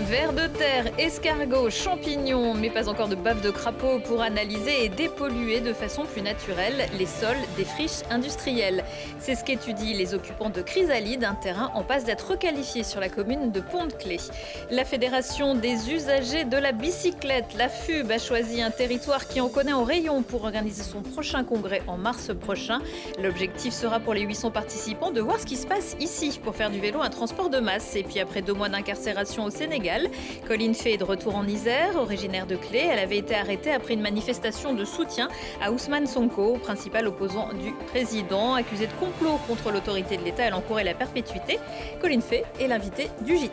Vers de terre, escargots, champignons, mais pas encore de bave de crapaud pour analyser et dépolluer de façon plus naturelle les sols des friches industrielles. C'est ce qu'étudient les occupants de Chrysalide, un terrain en passe d'être requalifié sur la commune de Pont-de-Claix. La Fédération des usagers de la bicyclette, la FUB, a choisi un territoire qui en connaît en rayon pour organiser son prochain congrès en mars prochain. L'objectif sera pour les 800 participants de voir ce qui se passe ici pour faire du vélo un transport de masse. Et puis après 2 mois d'incarcération au Sénégal, Colline Fay est de retour en Isère, originaire de Clé. Elle avait été arrêtée après une manifestation de soutien à Ousmane Sonko, principal opposant du président. Accusée de complot contre l'autorité de l'État, elle encourait la perpétuité. Colline Fay est l'invitée du JT.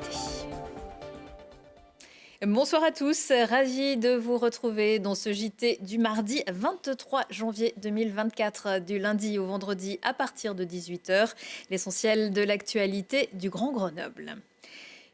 Bonsoir à tous, ravi de vous retrouver dans ce JT du mardi 23 janvier 2024, du lundi au vendredi à partir de 18h. L'essentiel de l'actualité du Grand Grenoble.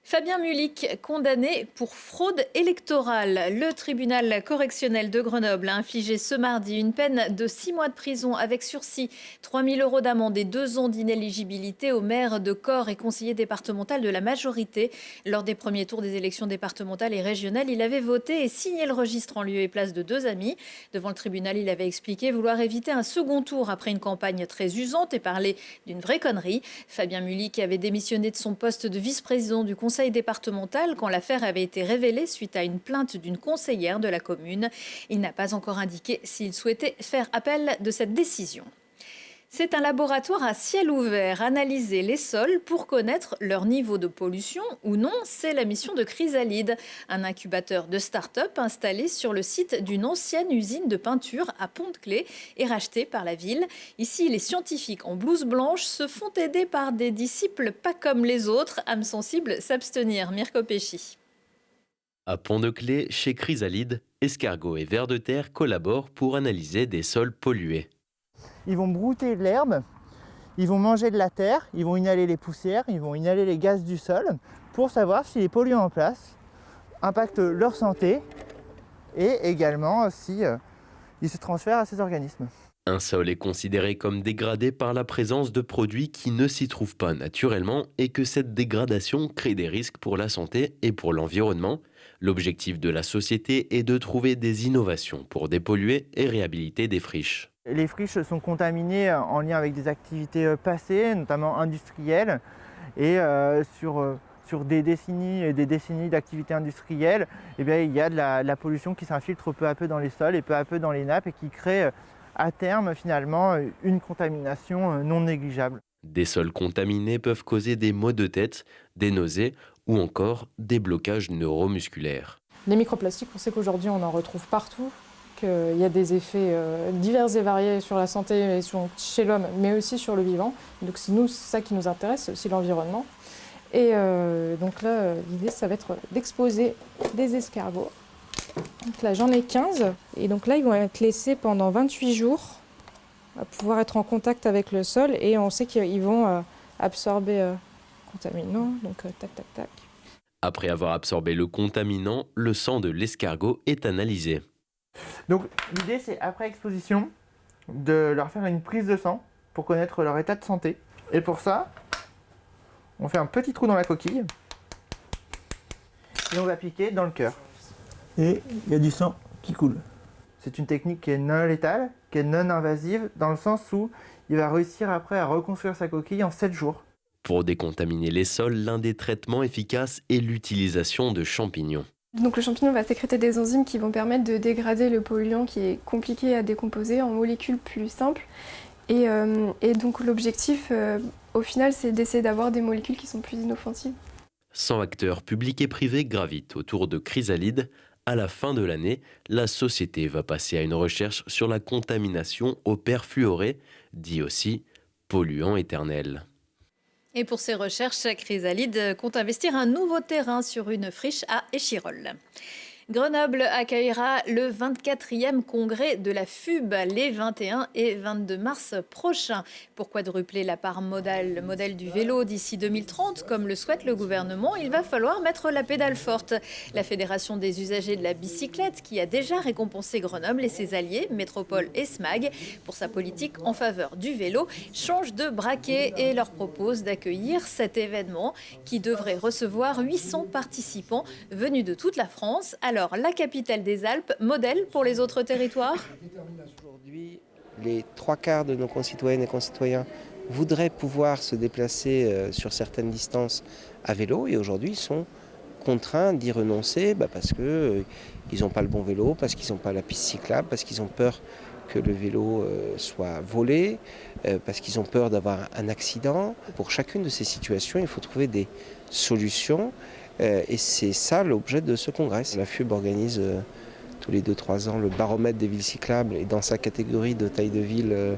Fabien Mulic, condamné pour fraude électorale. Le tribunal correctionnel de Grenoble a infligé ce mardi une peine de 6 mois de prison avec sursis, 3 000 € d'amende et 2 ans d'inéligibilité au maire de Corps et conseiller départemental de la majorité. Lors des premiers tours des élections départementales et régionales, il avait voté et signé le registre en lieu et place de 2 amis. Devant le tribunal, il avait expliqué vouloir éviter un second tour après une campagne très usante et parler d'une vraie connerie. Fabien Mulic avait démissionné de son poste de vice-président du conseil départemental quand l'affaire avait été révélée suite à une plainte d'une conseillère de la commune. Il n'a pas encore indiqué s'il souhaitait faire appel de cette décision. C'est un laboratoire à ciel ouvert, analyser les sols pour connaître leur niveau de pollution ou non. C'est la mission de Chrysalide, un incubateur de start-up installé sur le site d'une ancienne usine de peinture à Pont-de-Claix et racheté par la ville. Ici, les scientifiques en blouse blanche se font aider par des disciples pas comme les autres, âmes sensibles s'abstenir. Mirko Pesci. À Pont-de-Claix, chez Chrysalide, escargots et vers de terre collaborent pour analyser des sols pollués. Ils vont brouter l'herbe, ils vont manger de la terre, ils vont inhaler les poussières, ils vont inhaler les gaz du sol pour savoir si les polluants en place impactent leur santé et également si ils se transfèrent à ces organismes. Un sol est considéré comme dégradé par la présence de produits qui ne s'y trouvent pas naturellement et que cette dégradation crée des risques pour la santé et pour l'environnement. L'objectif de la société est de trouver des innovations pour dépolluer et réhabiliter des friches. Les friches sont contaminées en lien avec des activités passées, notamment industrielles, et sur des décennies et des décennies d'activités industrielles, il y a de la pollution qui s'infiltre peu à peu dans les sols et peu à peu dans les nappes et qui crée à terme finalement une contamination non négligeable. Des sols contaminés peuvent causer des maux de tête, des nausées ou encore des blocages neuromusculaires. Les microplastiques, on sait qu'aujourd'hui on en retrouve partout, qu'il y a des effets divers et variés sur la santé et chez l'homme, mais aussi sur le vivant. Donc c'est ça qui nous intéresse, c'est aussi l'environnement. Et donc là, l'idée, ça va être d'exposer des escargots. Donc là, j'en ai 15. Et donc là, ils vont être laissés pendant 28 jours à pouvoir être en contact avec le sol. Et on sait qu'ils vont absorber contaminants. Donc tac, tac, tac. Après avoir absorbé le contaminant, le sang de l'escargot est analysé. Donc l'idée, c'est après exposition de leur faire une prise de sang pour connaître leur état de santé. Et pour ça, on fait un petit trou dans la coquille et on va piquer dans le cœur. Et il y a du sang qui coule. C'est une technique qui est non létale, qui est non invasive, dans le sens où il va réussir après à reconstruire sa coquille en 7 jours. Pour décontaminer les sols, l'un des traitements efficaces est l'utilisation de champignons. Donc le champignon va sécréter des enzymes qui vont permettre de dégrader le polluant qui est compliqué à décomposer en molécules plus simples. Et donc l'objectif, au final, c'est d'essayer d'avoir des molécules qui sont plus inoffensives. 100 acteurs publics et privés gravitent autour de Chrysalide. À la fin de l'année, la société va passer à une recherche sur la contamination au perfluoré, dit aussi polluant éternel. Et pour ces recherches, Chrysalide compte investir un nouveau terrain sur une friche à Échirolles. Grenoble accueillera le 24e congrès de la FUB les 21 et 22 mars prochains. Pour quadrupler la part modale du vélo d'ici 2030, comme le souhaite le gouvernement, il va falloir mettre la pédale forte. La Fédération des usagers de la bicyclette, qui a déjà récompensé Grenoble et ses alliés, Métropole et SMAG, pour sa politique en faveur du vélo, change de braquet et leur propose d'accueillir cet événement qui devrait recevoir 800 participants venus de toute la France. Alors, la capitale des Alpes, modèle pour les autres territoires? Aujourd'hui, les 3/4 de nos concitoyennes et concitoyens voudraient pouvoir se déplacer sur certaines distances à vélo et aujourd'hui sont contraints d'y renoncer parce qu'ils n'ont pas le bon vélo, parce qu'ils n'ont pas la piste cyclable, parce qu'ils ont peur que le vélo soit volé, parce qu'ils ont peur d'avoir un accident. Pour chacune de ces situations, il faut trouver des solutions. Et c'est ça l'objet de ce congrès. La FUB organise tous les 2-3 ans le baromètre des villes cyclables et dans sa catégorie de taille de ville,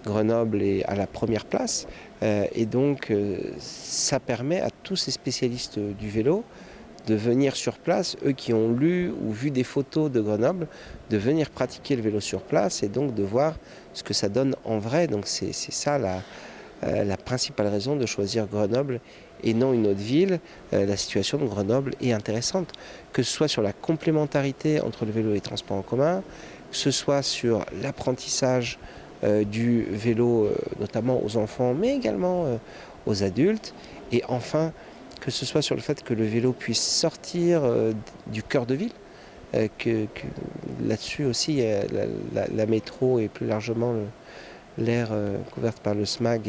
Grenoble est à la première place. Et donc ça permet à tous ces spécialistes du vélo de venir sur place, eux qui ont lu ou vu des photos de Grenoble, de venir pratiquer le vélo sur place et donc de voir ce que ça donne en vrai. Donc c'est ça la principale raison de choisir Grenoble et non une autre ville. La situation de Grenoble est intéressante, que ce soit sur la complémentarité entre le vélo et les transports en commun, que ce soit sur l'apprentissage du vélo, notamment aux enfants, mais également aux adultes, et enfin que ce soit sur le fait que le vélo puisse sortir du cœur de ville, que là-dessus aussi la métro et plus largement l'aire couverte par le SMAG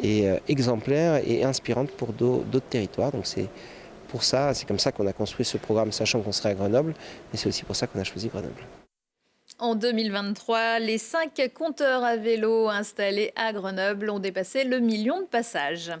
est exemplaire et inspirante pour d'autres territoires. Donc c'est comme ça qu'on a construit ce programme, sachant qu'on serait à Grenoble, mais c'est aussi pour ça qu'on a choisi Grenoble. En 2023, les 5 compteurs à vélo installés à Grenoble ont dépassé le 1 million de passages.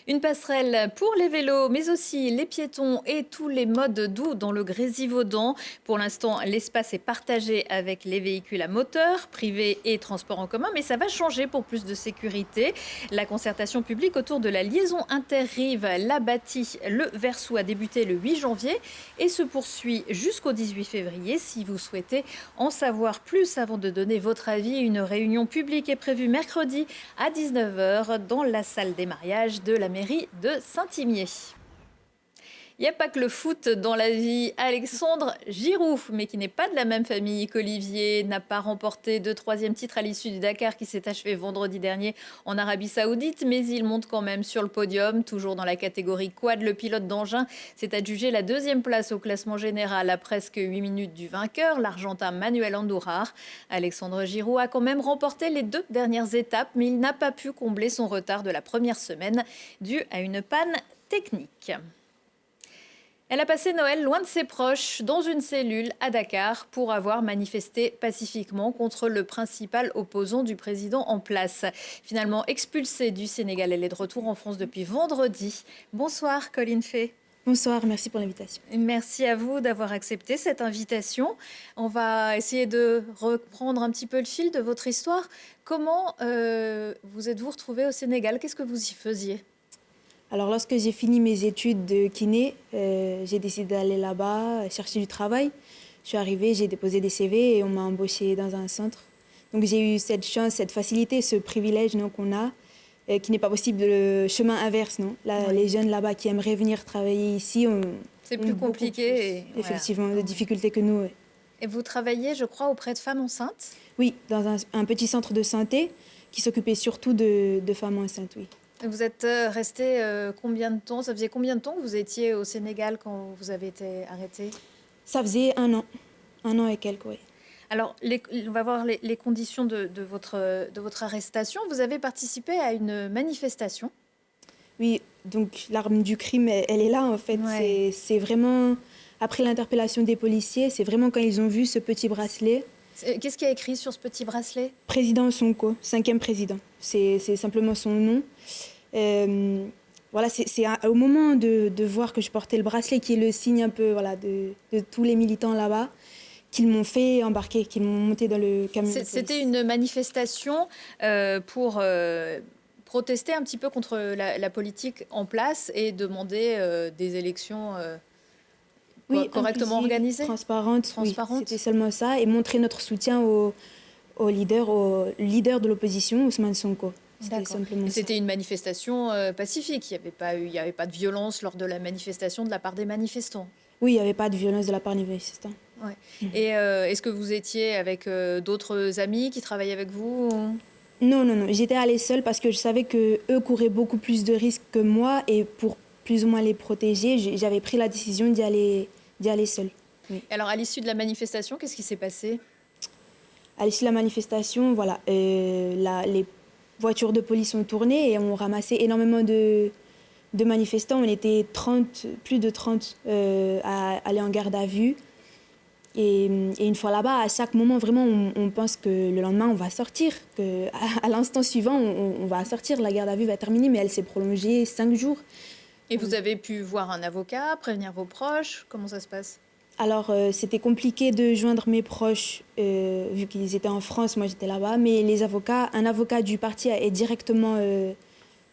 Une passerelle pour les vélos, mais aussi les piétons et tous les modes doux dans le Grésivaudan. Pour l'instant, l'espace est partagé avec les véhicules à moteur, privés et transports en commun, mais ça va changer pour plus de sécurité. La concertation publique autour de la liaison interrive La Bâtie, le Versou, a débuté le 8 janvier et se poursuit jusqu'au 18 février. Si vous souhaitez en savoir plus avant de donner votre avis, une réunion publique est prévue mercredi à 19 h dans la salle des mariages de la mairie de Saint-Imier. Il n'y a pas que le foot dans la vie. Alexandre Giroud, mais qui n'est pas de la même famille qu'Olivier, n'a pas remporté de 3e titre à l'issue du Dakar qui s'est achevé vendredi dernier en Arabie Saoudite, mais il monte quand même sur le podium, toujours dans la catégorie quad. Le pilote d'engin s'est adjugé la 2e place au classement général à presque 8 minutes du vainqueur, l'Argentin Manuel Andújar. Alexandre Giroud a quand même remporté les 2 dernières étapes, mais il n'a pas pu combler son retard de la première semaine dû à une panne technique. Elle a passé Noël loin de ses proches, dans une cellule à Dakar, pour avoir manifesté pacifiquement contre le principal opposant du président en place. Finalement expulsée du Sénégal, elle est de retour en France depuis vendredi. Bonsoir Colline Fay. Bonsoir, merci pour l'invitation. Merci à vous d'avoir accepté cette invitation. On va essayer de reprendre un petit peu le fil de votre histoire. Comment vous êtes-vous retrouvée au Sénégal? Qu'est-ce que vous y faisiez? Alors, lorsque j'ai fini mes études de kiné, j'ai décidé d'aller là-bas, chercher du travail. Je suis arrivée, j'ai déposé des CV et on m'a embauchée dans un centre. Donc, j'ai eu cette chance, cette facilité, ce privilège qu'on a, qui n'est pas possible de chemin inverse. Non là, oui. Les jeunes là-bas qui aimeraient venir travailler ici, c'est plus compliqué. Effectivement, de difficultés que nous. Ouais. Et vous travaillez, je crois, auprès de femmes enceintes? Oui, dans un petit centre de santé qui s'occupait surtout de femmes enceintes, oui. Vous êtes resté combien de temps? Ça faisait combien de temps que vous étiez au Sénégal quand vous avez été arrêté? Ça faisait 1 an. 1 an et quelques, oui. Alors, on va voir les conditions de votre arrestation. Vous avez participé à une manifestation? Oui, donc l'arme du crime, elle est là en fait. Ouais. C'est vraiment, après l'interpellation des policiers, c'est vraiment quand ils ont vu ce petit bracelet. Qu'est-ce qu'il y a écrit sur ce petit bracelet? Président Sonko, 5e président. C'est simplement son nom. Voilà, c'est au moment de voir que je portais le bracelet, qui est le signe un peu de tous les militants là-bas, qu'ils m'ont fait embarquer, qu'ils m'ont monté dans le camion. C'était une manifestation pour protester un petit peu contre la politique en place et demander des élections correctement inclusive, organisée, transparente. transparente. Oui, c'était seulement ça. Et montrer notre soutien au leader de l'opposition, Ousmane Sonko. C'était D'accord. simplement Et ça. c'était une manifestation pacifique. Il n'y avait pas de violence lors de la manifestation de la part des manifestants. Oui, il n'y avait pas de violence de la part des manifestants. Ouais. Et est-ce que vous étiez avec d'autres amis qui travaillaient avec vous? Non. J'étais allée seule parce que je savais qu'eux couraient beaucoup plus de risques que moi. Et pour plus ou moins les protéger, j'avais pris la décision d'y aller seule. Oui. Alors, à l'issue de la manifestation, qu'est-ce qui s'est passé? À l'issue de la manifestation, voilà, les voitures de police ont tourné et ont ramassé énormément de manifestants. On était plus de 30 à aller en garde à vue. Et une fois là-bas, à chaque moment, vraiment, on pense que le lendemain, on va sortir. À l'instant suivant, on va sortir. La garde à vue va terminer, mais elle s'est prolongée 5 jours. Et vous avez pu voir un avocat, prévenir vos proches? Comment ça se passe? Alors, c'était compliqué de joindre mes proches, vu qu'ils étaient en France, moi j'étais là-bas. Mais un avocat du parti est directement...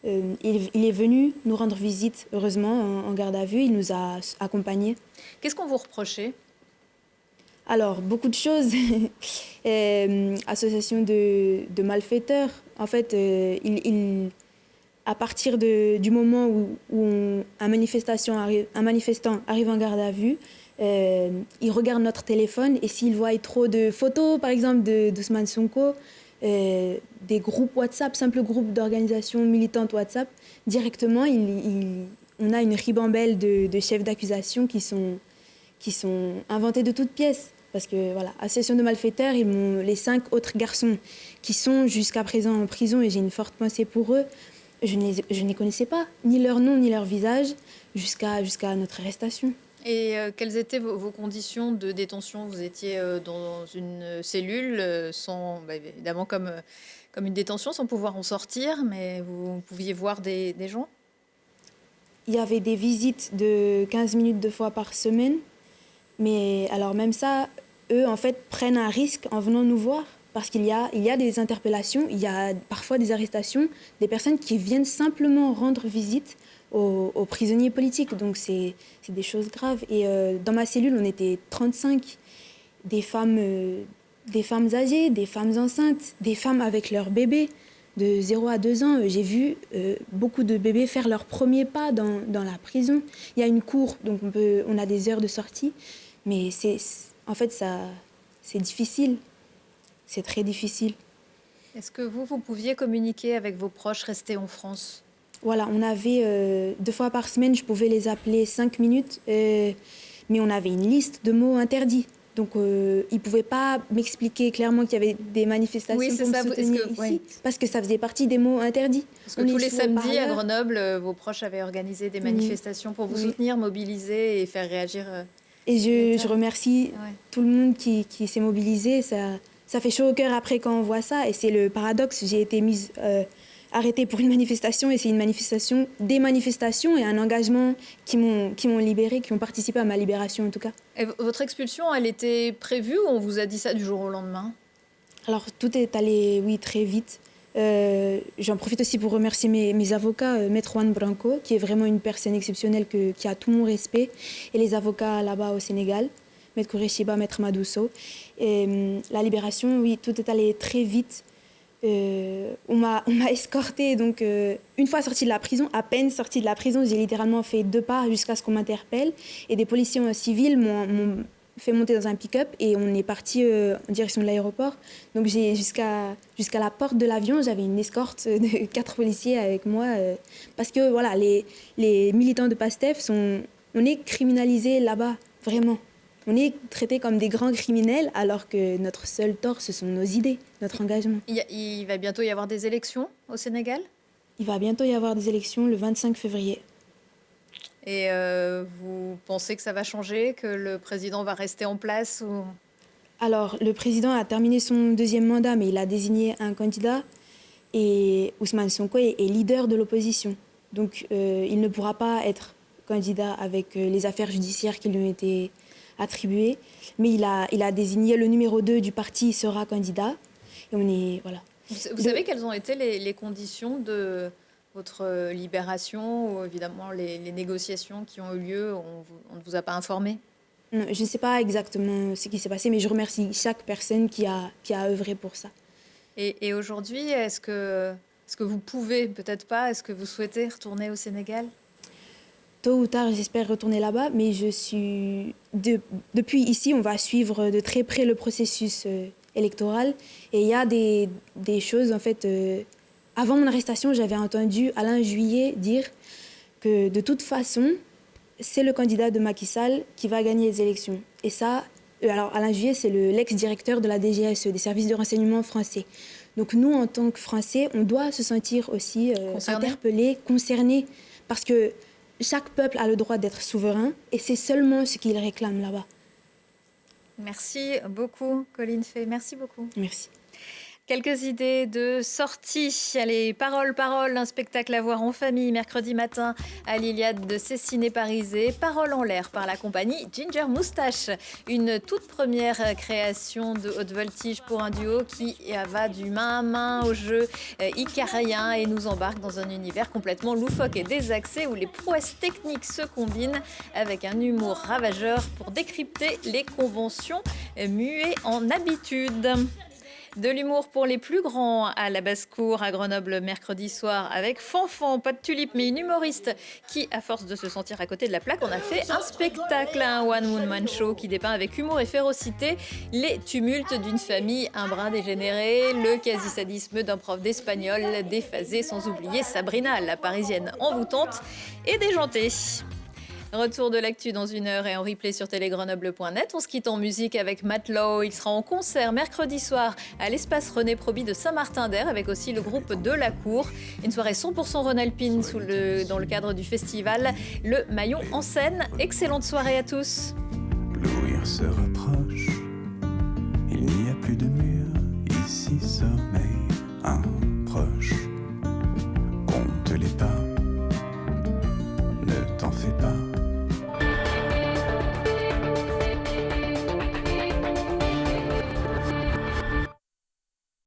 il est venu nous rendre visite, heureusement, en garde à vue. Il nous a accompagnés. Qu'est-ce qu'on vous reprochait? Alors, beaucoup de choses. Association de malfaiteurs. En fait, à partir du moment où un manifestant arrive en garde à vue, il regarde notre téléphone et s'il voit trop de photos, par exemple, d'Ousmane Sonko, des groupes WhatsApp, simples groupes d'organisations militantes WhatsApp, directement, on a une ribambelle de chefs d'accusation qui sont inventés de toutes pièces. Parce que, voilà, association de malfaiteurs, les 5 autres garçons qui sont jusqu'à présent en prison, et j'ai une forte pensée pour eux, je ne les connaissais pas, ni leur nom, ni leur visage, jusqu'à notre arrestation. Et quelles étaient vos conditions de détention? Vous étiez dans une cellule, évidemment comme une détention, sans pouvoir en sortir, mais vous pouviez voir des gens? Il y avait des visites de 15 minutes 2 fois par semaine. Mais alors même ça, eux, en fait, prennent un risque en venant nous voir. Parce qu'il y a des interpellations, il y a parfois des arrestations, des personnes qui viennent simplement rendre visite aux prisonniers politiques. Donc c'est des choses graves. Et dans ma cellule, on était 35, des femmes âgées, des femmes enceintes, des femmes avec leurs bébés de 0 à 2 ans. J'ai vu beaucoup de bébés faire leurs premiers pas dans la prison. Il y a une cour, donc on a des heures de sortie. Mais en fait, c'est difficile. C'est très difficile. Est-ce que vous pouviez communiquer avec vos proches restés en France? Voilà, on avait 2 fois par semaine, je pouvais les appeler 5 minutes, mais on avait une liste de mots interdits. Donc, ils ne pouvaient pas m'expliquer clairement qu'il y avait des manifestations pour me soutenir ici, parce que ça faisait partie des mots interdits. Parce que tous les samedis à Grenoble, vos proches avaient organisé des manifestations pour vous soutenir, mobiliser et faire réagir. Et je remercie tout le monde qui s'est mobilisé. Ça fait chaud au cœur après quand on voit ça. Et c'est le paradoxe. J'ai été arrêtée pour une manifestation et c'est des manifestations et un engagement qui m'ont libérée, qui ont participé à ma libération en tout cas. Et votre expulsion, elle était prévue ou on vous a dit ça du jour au lendemain? Alors tout est allé, oui, très vite. J'en profite aussi pour remercier mes avocats, Maître Juan Branco, qui est vraiment une personne exceptionnelle qui a tout mon respect, et les avocats là-bas au Sénégal, Maître Koureshiba, Maître Madousso. Et la libération, oui, tout est allé très vite. On m'a escortée, donc une fois sortie de la prison, à peine sortie de la prison, j'ai littéralement fait 2 pas jusqu'à ce qu'on m'interpelle. Et des policiers civils m'ont fait monter dans un pick-up et on est parti en direction de l'aéroport. Donc jusqu'à la porte de l'avion, j'avais une escorte de 4 policiers avec moi. Parce que voilà, les militants de PASTEF, on est criminalisés là-bas, vraiment. On est traités comme des grands criminels alors que notre seul tort, ce sont nos idées, notre engagement. Il va bientôt y avoir des élections au Sénégal? Il va bientôt y avoir des élections le 25 février. Et vous pensez que ça va changer, que le président va rester en place ou... Alors, le président a terminé son 2e mandat, mais il a désigné un candidat. Et Ousmane Sonko est leader de l'opposition. Donc, il ne pourra pas être candidat avec les affaires judiciaires qui lui ont été attribuées. Mais il a désigné le numéro 2 du parti sera candidat. Et on est... Voilà. Vous savez quelles ont été les conditions de votre libération ou évidemment les négociations qui ont eu lieu? On ne vous a pas informé? Non, je ne sais pas exactement ce qui s'est passé, mais je remercie chaque personne qui a œuvré pour ça. Et aujourd'hui, est-ce que vous pouvez, peut-être pas, est-ce que vous souhaitez retourner au Sénégal? Tôt ou tard, j'espère retourner là-bas, mais depuis ici, on va suivre de très près le processus électoral. Et il y a des choses, en fait, avant mon arrestation, j'avais entendu Alain Juillet dire que de toute façon, c'est le candidat de Macky Sall qui va gagner les élections. Et ça, alors Alain Juillet, c'est l'ex-directeur de la DGSE, des services de renseignement français. Donc nous, en tant que Français, on doit se sentir aussi interpellés, concernés, parce que chaque peuple a le droit d'être souverain et c'est seulement ce qu'il réclame là-bas. Merci beaucoup, Colline Fay. Merci beaucoup. Merci. Quelques idées de sortie. Allez, Parole, un spectacle à voir en famille mercredi matin à l'Iliade de Cessiné-Parisé. Parole en l'air par la compagnie Ginger Moustache. Une toute première création de haute voltige pour un duo qui va du main à main au jeu icarien et nous embarque dans un univers complètement loufoque et désaxé où les prouesses techniques se combinent avec un humour ravageur pour décrypter les conventions muées en habitude. De l'humour pour les plus grands à la basse-cour à Grenoble mercredi soir avec Fanfan, pas de tulipe mais une humoriste qui, à force de se sentir à côté de la plaque, on a fait un spectacle, un one-woman show qui dépeint avec humour et férocité les tumultes d'une famille un brin dégénérée, le quasi-sadisme d'un prof d'espagnol déphasé, sans oublier Sabrina, la parisienne envoûtante et déjantée. Retour de l'actu dans 1 heure et en replay sur télégrenoble.net. On se quitte en musique avec Matt Lowe. Il sera en concert mercredi soir à l'espace René Proby de Saint-Martin-d'Air avec aussi le groupe De la Cour. Une soirée 100% Rhône-Alpine dans le cadre du festival Le Maillon en scène. Excellente soirée à tous. L'ouïr se rapproche, il n'y a plus de mur ici sort.